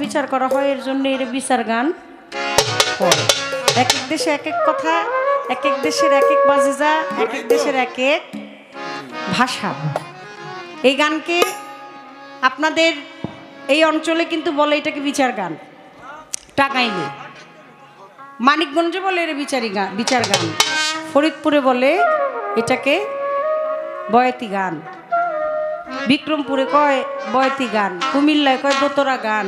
বিচার করা হয়, এর জন্য এর বিচার গান করে। এক এক দেশে এক এক কথা, এক এক দেশের এক এক বাজেজা, এক এক দেশের এক এক ভাষা। এই গানকে আপনাদের এই অঞ্চলে কিন্তু বলে এটাকে বিচার গান। টাঙ্গাইলে, মানিকগঞ্জে বলে এর বিচার গান, ফরিদপুরে বলে এটাকে বয়াতি গান, বিক্রমপুরে কয় বয়াতি গান, কুমিল্লায় কয় দোতরা গান,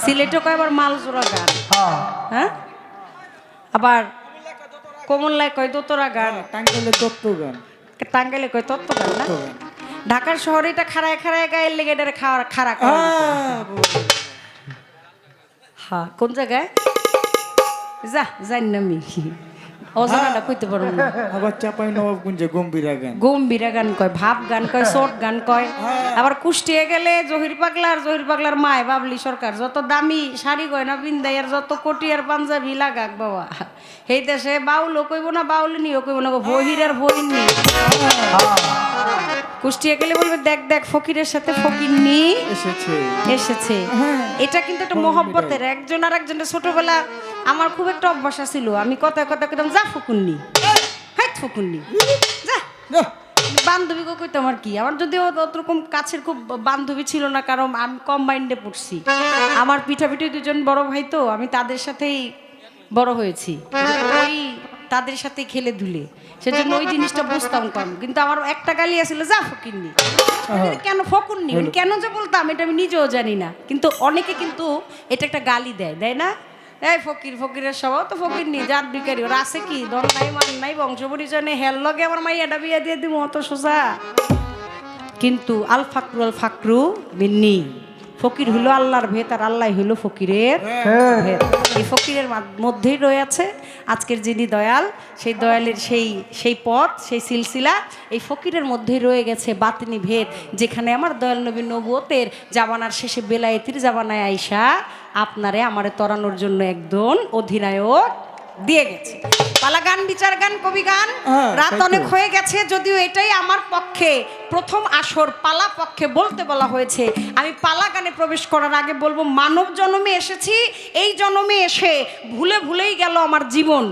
সিলেটে কয় আবার মালজোড়া গান, হ্যাঁ, আবার কুমিল্লায় কয় দোতরা গান, টাঙ্গাইলে তত্ত্ব গান, টাঙ্গাইলে কয় তত্ত্ব গান না। ঢাকার শহরে এটা খাড়ায় খাড়ায় গায়ের লেগে এটা খাড়া খাওয়া। হ্যাঁ, কোন জায়গায় জানি না আমি, অজানাটা কইতে পারবো না। আবার চাপাই নবাবগঞ্জে গম্ভীরা গান, গম্ভীরা গান কয়, ভাব গান কয়, শর্ট গান কয়। আবার কুষ্টিয়া গেলে জহির পাগলার মায় বাবলি সরকার যত দামি শাড়ি গয়না পিন্দাই আর যত কোটিয়ার পাঞ্জাবি লাগাক বাবা, সেই দেশে বাউলও কইব না, বাউলিনিও কইব না, বহির আর বহিনী। কুষ্টিয়া গেলে বলবে দেখ দেখ ফকিরের সাথে ফকিরনি এসেছে। এটা কিন্তু একটা মহব্বতের, একজন আর একজনের। ছোটবেলা আমার খুব একটা অভ্যাস ছিল, আমি কথা কথা কইতাম যা ফকুন্নি, হাই ফকুন্নি যা। বান্ধবী কইতাম আর কি, আমার যদিও অতরকম কাছের খুব বান্ধবী ছিল না, কারণ আমি কম্বাইন্ডে পড়ছি। আমার পিঠাপিঠি দুজন বড় ভাই, তো আমি তাদের সাথেই বড় হয়েছি, ওই তাদের সাথে খেলে ধুলে, সেজন্য ওই জিনিসটা বুঝতাম কম। কিন্তু আমার একটা গালি আসছিল যা ফকিরনি। কেন ফকুরনি, কেন যে বলতাম এটা আমি নিজেও জানি না, কিন্তু অনেকে কিন্তু এটা একটা গালি দেয় না, এই ফকির, ফকিরের স্বভাব তো ফকিরনি, জাত বিকারি, ওরা আছে কি দল নাই মান নাই বংশ পরিচয় নেই, হেল লগে আমার মাইয়াটা বিয়া দিয়ে দিব অত সোজা। কিন্তু আল ফাকরু বিন্নি, ফকির হইল আল্লাহর ভেদ, আর আল্লাহ হইল ফকিরের ভেদ। এই ফকিরের মধ্যেই রয়েছে আজকের যিনি দয়াল, সেই দয়ালের সেই পথ, সেই সিলসিলা এই ফকিরের মধ্যেই রয়ে গেছে বাতিনি ভেদ, যেখানে আমার দয়াল নবী নবুয়তের জামানার শেষে বেলায়েতির জামানায় আইসা আপনারে আমারে তরানোর জন্য একজন অধিনায়ক দিয়ে গেছে। পালা গান, বিচার গান, কবি গান। রাত অনেক হয়ে গেছে, যদিও এটাই আমার পক্ষে প্রথম আসর, পালা পক্ষে বলতে বলা হয়েছে। আমি পালা গানে প্রবেশ করার আগে বলবো, মানব জন্মে এসেছি, এই জন্মে এসে ভুলেই গেল আমার জীবন।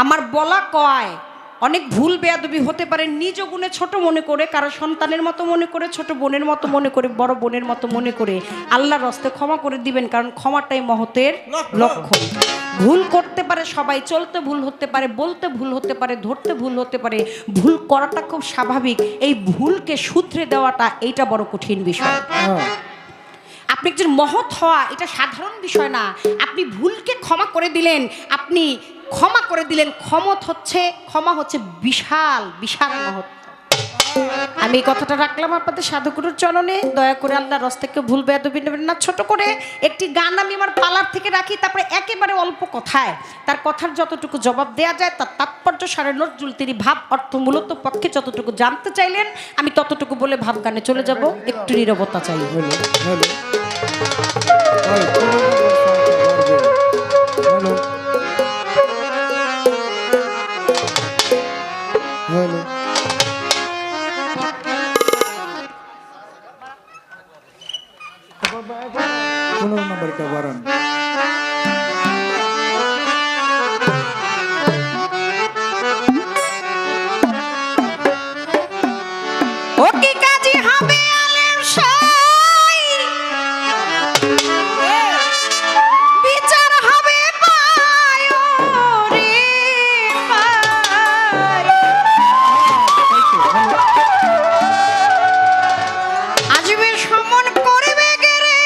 আমার বলা কয় অনেক ভুল বেয়াদবি হতে পারে, নিজ গুণে ছোট মনে করে, কারো সন্তানের মতো মনে করে, ছোট বোনের মতো মনে করে, বড় বোনের মতো মনে করে আল্লাহর হস্তে ক্ষমা করে দিবেন, কারণ ক্ষমাটাই মহতের লক্ষণ। ভুল করতে পারে সবাই, চলতে ভুল হতে পারে, বলতে ভুল হতে পারে, ধরতে ভুল হতে পারে, ভুল করাটা খুব স্বাভাবিক। এই ভুলকে শুধরে দেওয়াটা এইটা বড় কঠিন বিষয়। আপনি একজন মহৎ হওয়া এটা সাধারণ বিষয় না। আপনি ভুলকে ক্ষমা করে দিলেন, আপনি ক্ষমা করে দিলেন, ক্ষমা হচ্ছে বিশাল বিশাল মহৎ। আমি এই কথাটা রাখলাম আপনাদের সাধুগুরুর চরণে। দয়া করে আল্লাহর রাস্তাকে ভুল বেয়াদবি নেবেন না। ছোট করে একটি গান আমি আমার পালার থেকে রাখি, তারপরে একেবারে অল্প কথায় তার কথার যতটুকু জবাব দেওয়া যায়, তার তাৎপর্য সারে নজরুল তিনি ভাব অর্থ মূলত পক্ষে যতটুকু জানতে চাইলেন, আমি ততটুকু বলে ভাব গানে চলে যাব। একটু নীরবতা চাই। নম্বরটা বাড়ান। ও কি কাজী হবে আলেম শাই, বিচার হবে পায় রে পায়, আসবে সমন করবে গেরে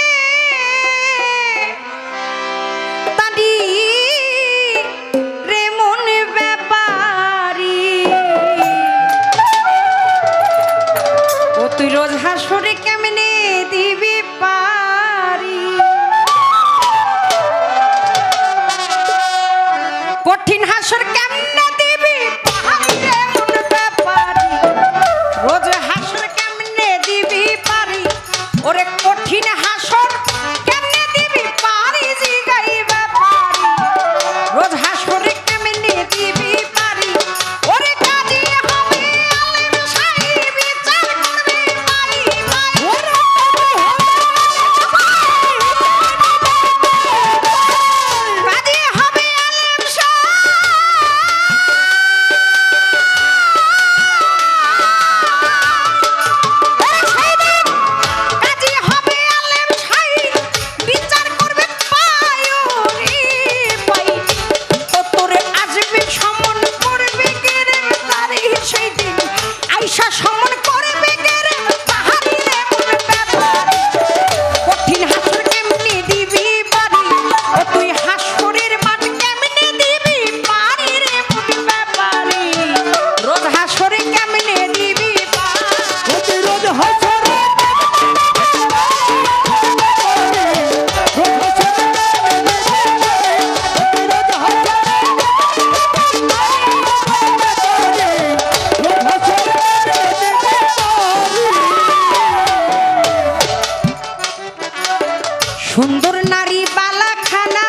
নারী বালাখানা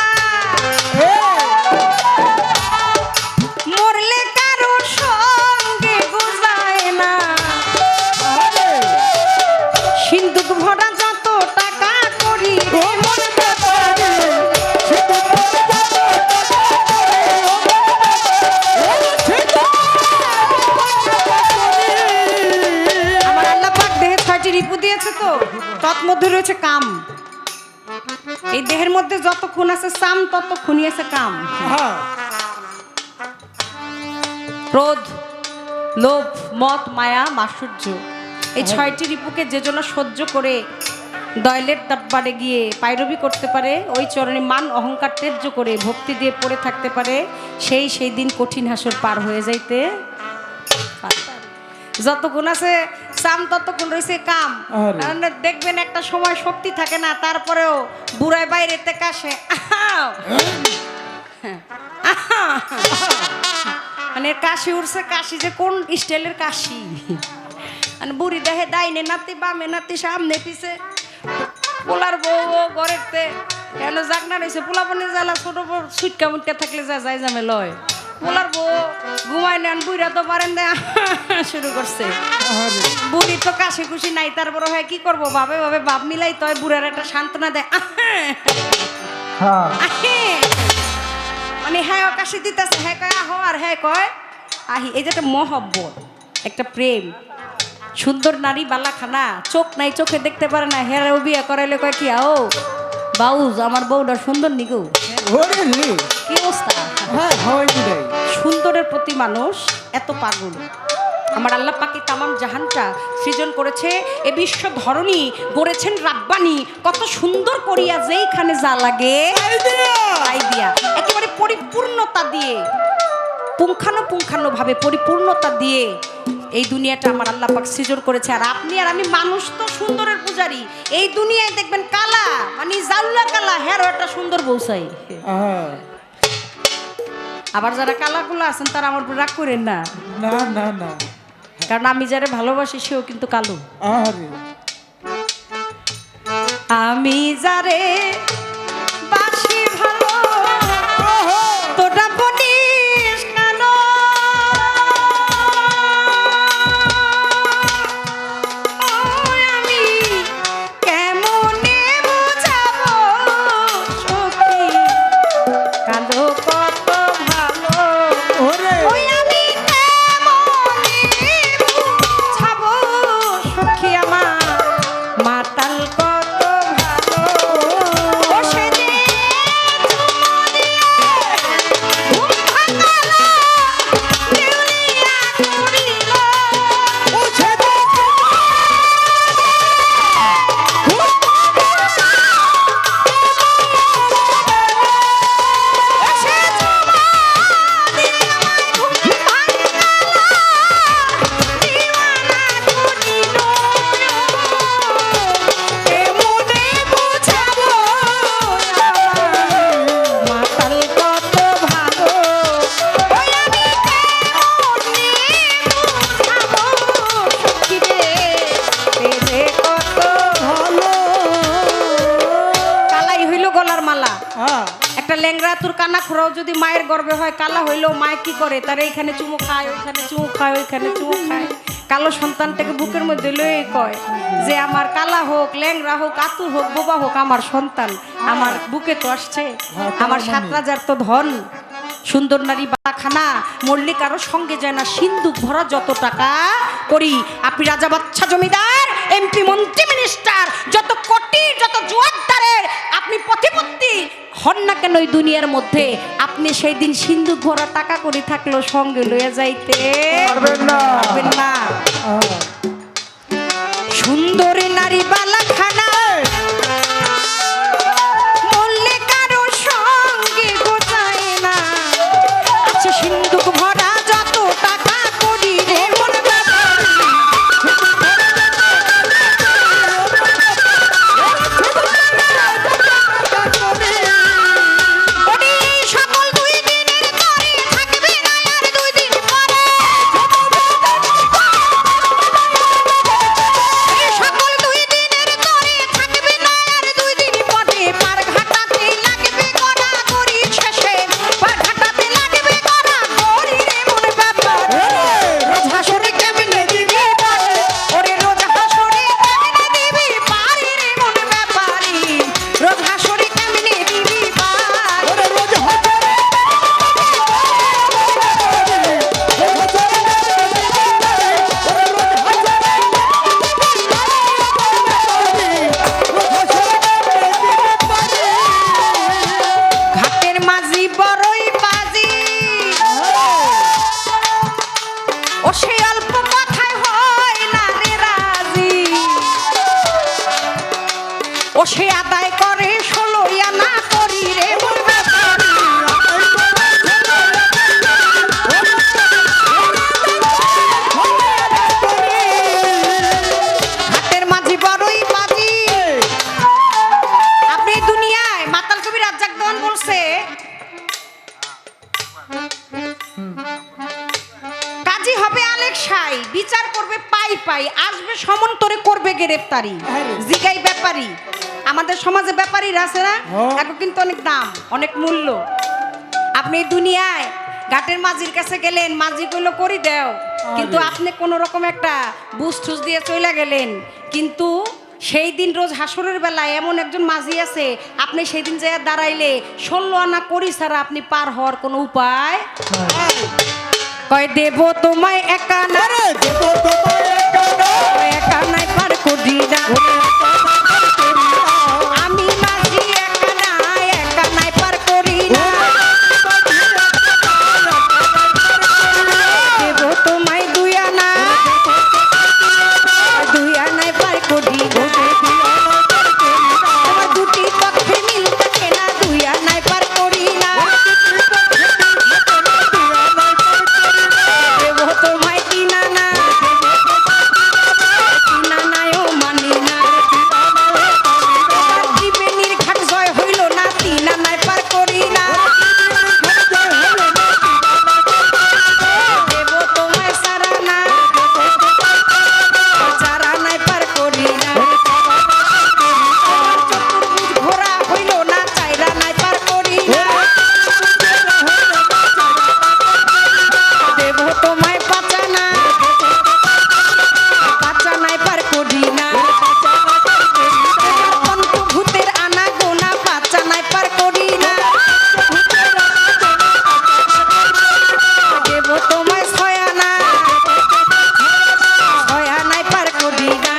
মরলে কারো সঙ্গে গোজায় না সিন্দুক ভরা যত টাকা করি রে মরতে পারে আমার আল্লাহ পাক দেহে 6টি রিপু দিয়েছে তো তৎমধ্যে রয়েছে কাম এই দেহের মধ্যে যত খুন আছে সাম তত খুনি আছে কাম হ্যাঁ ক্রোধ লোভ মদ মায়া মাধুর্য এই 6টি রিপুকে যে জন্য সহ্য করে দয়ালের দরবারে গিয়ে পায়রবি করতে পারে ওই চরণে মান অহংকার ত্যায্য করে ভক্তি দিয়ে পড়ে থাকতে পারে সেই দিন কঠিন হাসর পার হয়ে যাইতে পারে। যত গুণ আছে সাম তত গুণ রয়েছে কাম আরে। মানে দেখবেন একটা সময় শক্তি থাকে না তারপরেও বুড়ায় বাইরেতে কাশে মানে কাশি উঠছে কাশি যে কোন স্টাইলের কাশি মানে বুড়ি দেহে ডাইনে নাতি বামে নাতি সামনে পিছে পোলার বউ ঘরেতে কেন জাগনা রয়েছে পোলা পানি জ্বালা ছোট সুটকা মুটকা থাকলে যা যাই জামে লয় পোলার বউ ঘুমায় নেন বুড়া তো পারেন না শুরু করছে বুড়ি তো কাশি খুশি নাই তারপর হয় কি করবো ভাবে ভাবে ভাব মিলাই তো বুড়ার একটা সান্ত্বনা দেয় মানে হ্যাঁ কাশি দিতেছে হ্যাঁ কয় আহ আর হ্যাঁ কয় আহি এই যে একটা মহব্বত একটা প্রেম সুন্দর নারী বালাখানা চোখ নাই চোখে দেখতে পারে না হেরাও বিয়ে করাইলে কয় কি আও বাউজ আমার বউটা সুন্দর নিগো ওরে রে কি অবস্থা হ্যাঁ হয় বুড়াই সুন্দরের প্রতি মানুষ এত পাগল আমার আল্লাহ পাকি তামাম জাহানটা সৃজন করেছে এ বিশ্ব ধরনী গড়েছেন রাব্বানি কত সুন্দর করিয়া যেইখানে যা লাগে তাই দিয়া একেবারে পরিপূর্ণতা দিয়ে পুঙ্খানুপুঙ্খানুভাবে পরিপূর্ণতা দিয়ে এই দুনিয়াটা আমার আল্লাহ পাক সৃজন করেছে আর আপনি আর আমি মানুষ তো সুন্দরের পূজারি এই দুনিয়ায় দেখবেন কালা মানে জাউলা কালা হেরো একটা সুন্দর বউসাই আবার যারা কালাগুলো আছেন তারা আমার উপর রাগ করেন না না না না কারণ আমি যারা ভালোবাসি সেও কিন্তু কালো আরে আমি যারে বাসি ভালো তোটা বলিস কেন আমি কেমনে বুঝাবো সখী কালো কত ভালো ওরে ওই আমি কেমনে বুঝাবো সখী আমার মাতাল কত ভালো ও সে যে চুমো দিয়ে ঘুম ভাঙালো দেউলিয়া করিল ও সে যে একটা ল্যাংড়া তোর কানা খোরাও যদি মায়ের গর্ভে হয় কালা হইলেও মায় কি করে তারা এখানে চুমু খায় ওইখানে চুমু খায় ওইখানে চুমু খায় কালো সন্তানটাকে বুকের মধ্যে লয়ে কয় যে আমার কালা হোক ল্যাংড়া হোক আতু হোক বোবা হোক আমার সন্তান আমার বুকে তো আসছে আমার 7 রাজার তো ধন সুন্দর নারী বালাখানা মল্লিক আরো সঙ্গে যায় না সিন্ধুক ভরা যত টাকা করি আপনি রাজা বাচ্চা জমিদার এমপি মন্ত্রী মিনিস্টার যত কোটি যত জোয়ারদারের আপনি প্রতিপত্তি হন না কেন এই দুনিয়ার মধ্যে আপনি সেই দিন সিন্ধুক ভরা টাকা করি থাকলেও সঙ্গে লয়ে যাইতে পারবেন না সুন্দর নারী বালাখানা মল্লিক কারো সঙ্গে গোছায় না আছে সিন্ধুক ভরা যত টাকা করি রে মনে বাবা সকল 2 দিনের পরে থাকবে না আর 2 দিন পরে সকল 2 দিনের বিচার করবে পাই পাই, আসবে সমন্তরে করবে গ্রেফতারি। জিগাই ব্যাপারী, আমাদের সমাজে ব্যাপারীরা আছে না, হ্যাঁ। এখন কিন্তু অনেক দাম, অনেক মূল্য। আপনি এই দুনিয়ায় ঘাটের মাঝির কাছে গেলেন, মাঝি কইলো করি দেও, কিন্তু আপনি কোন রকম একটা বুঝ ঠুস দিয়ে চলে গেলেন, কিন্তু সেই দিন রোজ হাসরের বেলায় এমন একজন মাঝি আছে, আপনি সেই দিন যায় দাঁড়াইলে 16 আনা করি ছাড়া আপনি পার হওয়ার কোনো উপায়। কয় দেব তোমায় একা না, দেব তোমায় একা না, একা নাই পার করি না, আমি মাঝি একা নাই পার করি না, দেব তোমায় দুই আনায় পার করি না, তোমার দুটি পক্ষে মিল থাকে না, দুই আনায় পার করি না, দেব তোমায় তিন আনায়ও মানি না, তোমার জীবনের ঘাট জয় হইল না, তিন আনায় পার করি না, দেব তোমায় সারা না, চার আনায় পার করি না, তোমার চতুর্ভুজ ঘোরা হইল না, চার আনায় পার করি না, দেব তোমায় পাঁচ আনায় পার করি না, পঞ্চভূতের আনা গোনা পাঁচ আনায় পার করি না, দেব তোমায় ছয় আনায় পার করি না,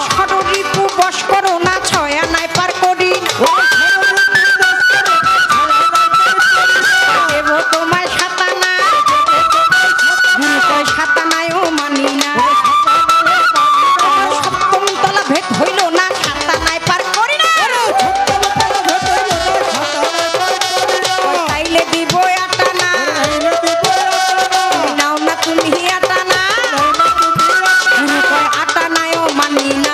ষড়ঋতু বশ করো না, ছয় আনায় পার করি না, দেব তোমায় সাত আনা, গুরু কয় সাত আনায়ও মানি না, সপ্তম তলা ভেদ হইল না, সাত আনায় পার করি না, তাইলে দিব আট আনা, নাও না তুমি আট আনা, গুরু কয় আট আনায়ও মানি না,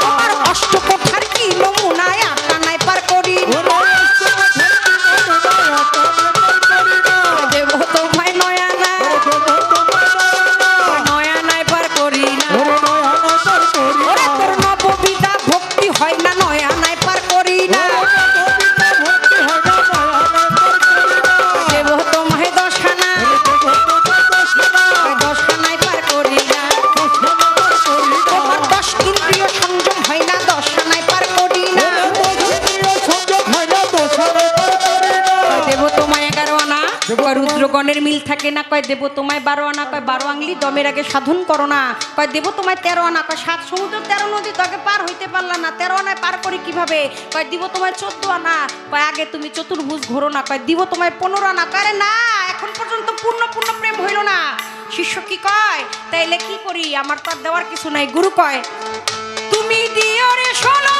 তোমার অষ্টকোঠার কি নমুনায় আট আনায় পার করি না, দেব তোমায় নয় আনায় পার করি না, ওরে তোর নববিধা ভক্তি হয় না, নয় আনায় পার করি না, দেব তোমায় দশ আনায় পার করি না, তোমার 10 ইন্দ্রিয় সংযম হয় না, 10 আনায় পার করি না, দেব তোমায় 11 আনা, কয় রুদ্রগণের মিল থাকে না, কয় দেব তোমায় 12 আনা, কয় 12 আংলি দমের আগে সাধন করো না, কয় দেব তোমায় 13 আনা, কয় 7 সমুদ্র 13 নদী তো আগে পার হইতে পারলা না, 13 আনায় পার করি কিভাবে, কয় দিব তোমায় 14 আনা, কয় আগে তুমি চতুর্ভুজ ঘোরো না, কয় দিব তোমায় 15 আনা, কয় আরে না এখন পর্যন্ত পূর্ণ প্রেম হইল না, শিষ্য কি কয় তাইলে কি করি, আমার তো আর দেওয়ার কিছু নাই, গুরু কয় তুমি দিও রে 16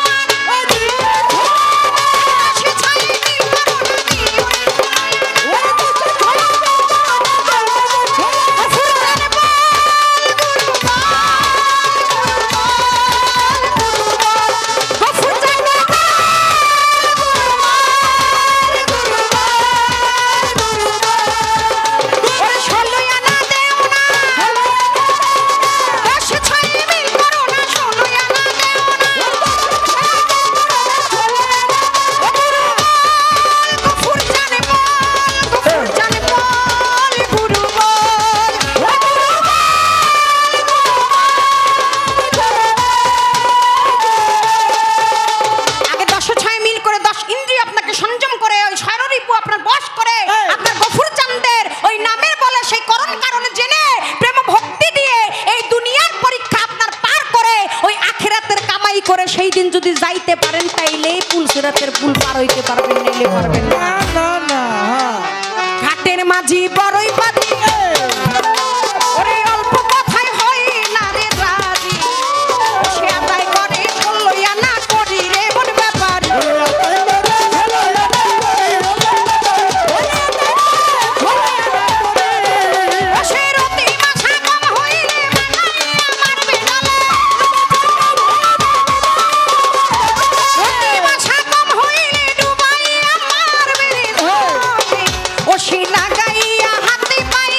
করে সেই দিন যদি যাইতে পারেন তাইলে পুলসিরাতের পুল পার হইতে পারবেন, নাইলে পারবেন না। ঘাটের মাঝি বড়ই বাদী, ওরে অল্প কথাই হয় না রে রাজি, সে আদায় করে লইয়া না করি রে মন ব্যাপারী, সে রতি মাছা কম হইলে বানাইয়া মারবে ডালে, রতি মাছা কম হইলে ডুবাইয়া মারবে রে, ও সে লাগাইয়া হাতে পাই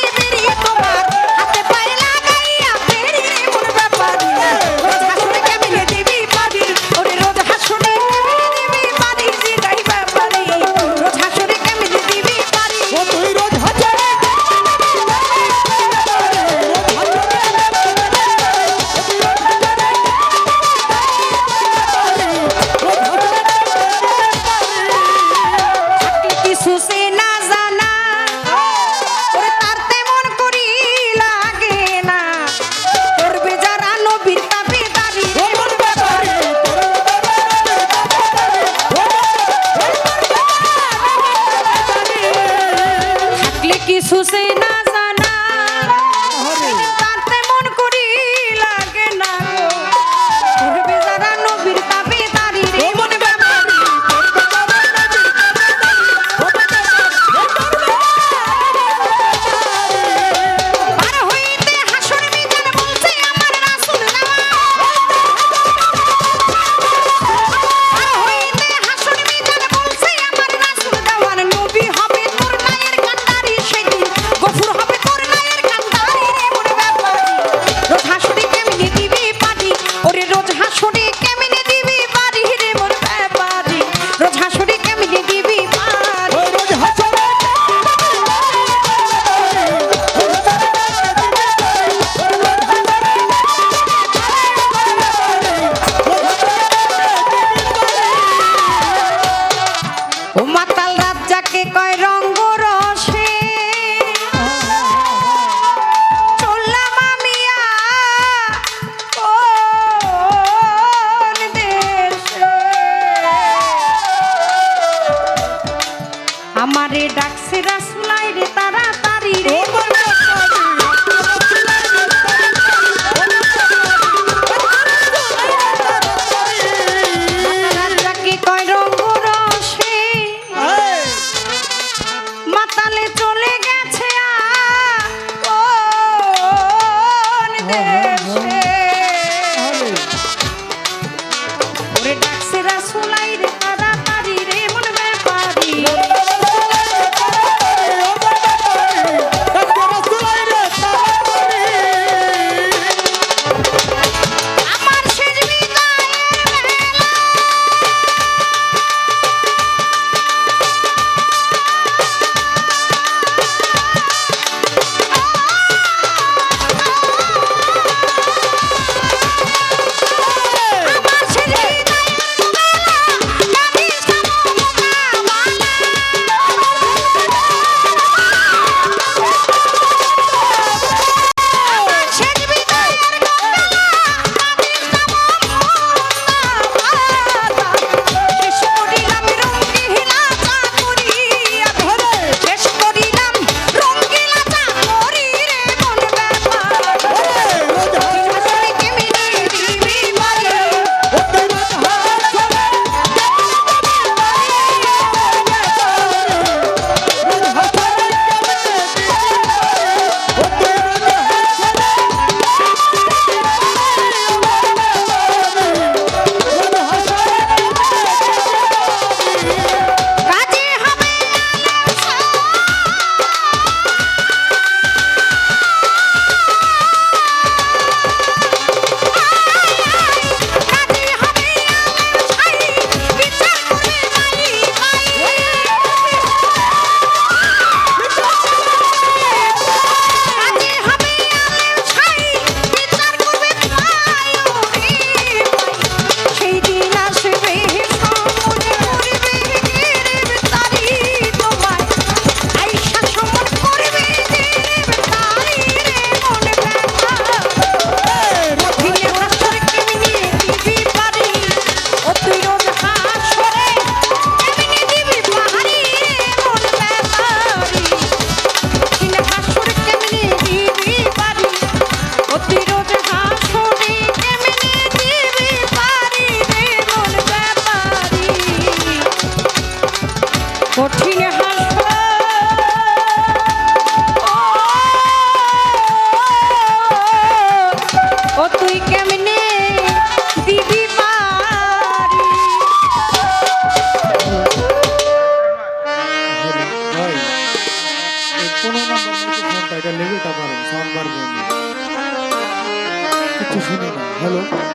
15 নাম্বার মধ্যে ফোনটা এটা লেভেলটা পারেন সাউন্ড বাড়বে কিছু শুনি না হ্যালো